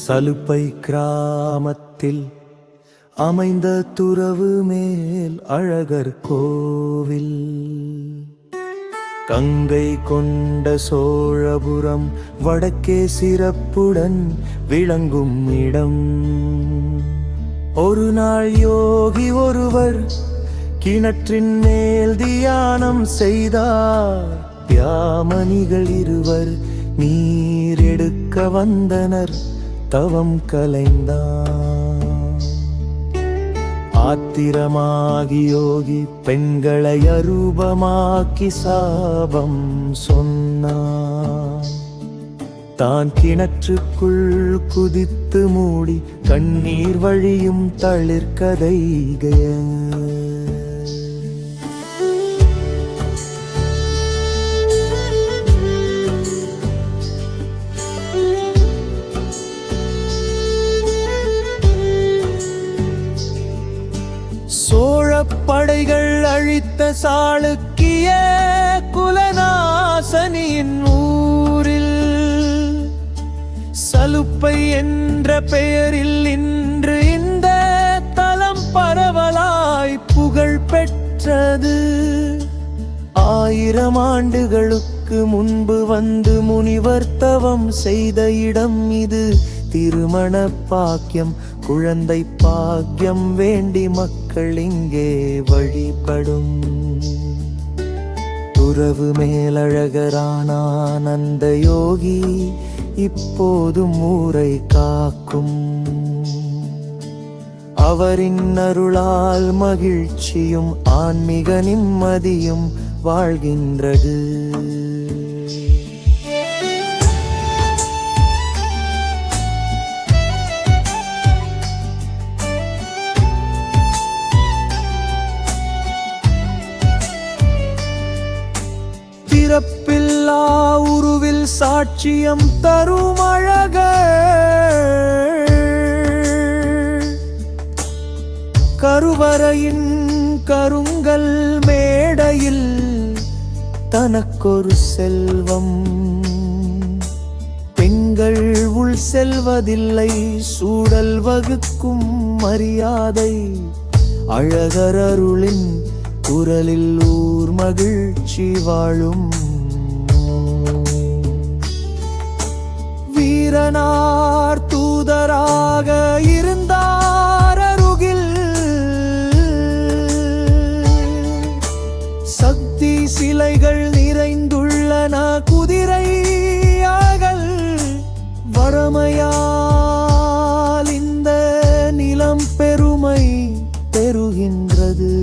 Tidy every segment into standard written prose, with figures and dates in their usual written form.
சலுப்பை கிராமத்தில் அமைந்த துறவு மேல் அழகர் கோவில். கங்கை கொண்ட சோழபுரம் வடக்கே சிறப்புடன் விளங்கும் இடம். ஒரு நாள் யோகி ஒருவர் கிணற்றின் மேல் தியானம் செய்தார். பியாமணிகள் இருவர் நீர் எடுக்க வந்தனர், தவம் கலைந்தார். ஆத்திரமாகி யோகி பெண்களை அரூபமாக்கி சாபம் சொன்னார். தான் கிணற்றுக்குள் குதித்து மூடி கண்ணீர் வழியும் தளிர்கதைகள். சோழப்படைகள் அழித்த சாளுக்கிய குலநாசனின் ஊரில் சலுப்பை என்ற பெயரில் இன்று இந்த தலம் பரவலாய் புகழ் பெற்றது. 1000 ஆண்டுகளுக்கு முன்பு வந்து முனிவர் தவம் செய்த இடம் இது. திருமண பாக்கியம், குழந்தை பாக்கியம் வேண்டி மக்கள் இங்கே வழிபடும். துறவு மேலழகரானான் அந்த யோகி இப்போதும் ஊரை காக்கும். அவரின் அருளால் மகிழ்ச்சியும் ஆன்மீக நிம்மதியும் வாழ்கின்றது. பிறப்பில்லா உருவில் சாட்சியம் தரும் அழகர். கருவறையின் கருங்கல் மேடையில் தனக்கொரு செல்வம். பெண்கள் உள் செல்வதில்லை, சூழல் வகுக்கும் மரியாதை. அழகர் அருளின் குரலில் ஊர் மகிழ்ச்சி வாழும். வீரனார் தூதராக இருந்தார் அருகில். சக்தி சிலைகள் நிறைந்துள்ளன, குதிரை அழகல். வறுமையால் இந்த நிலம் பெருமை பெறுகின்றது.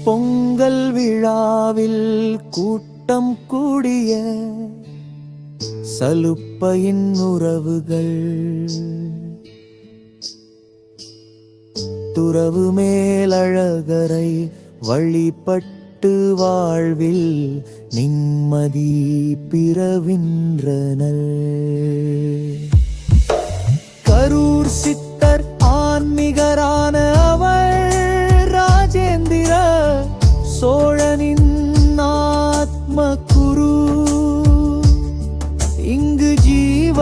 பொங்கல் விழாவில் கூட்டம் கூடிய சலுப்பையின் உறவுகள். துறவு மேலழகரை வழிபட்டு வாழ்வில் நிம்மதி பிறவின்றனர். கரூர் சித்தர் ஆன்மீகரான அவர் ராஜேந்திர சோழனின் ஆத்ம குரு. இங்கு ஜீவ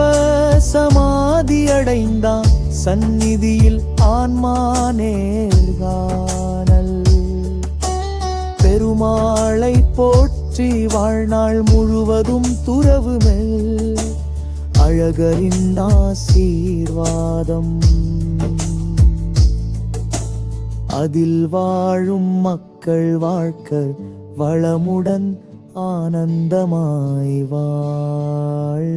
சமாதி அடைந்தான், சந்நிதியில் ஆன்மா நேர்காணல். பெருமாளை போற்றி வாழ்நாள் முழுவதும் துறவு மேல் அழகரின் ஆசீர்வாதம். அதில் வாழும் மக்கள் வாழ்க்கை வளமுடன் ஆனந்தமாய் வாழ்கின்றனர்.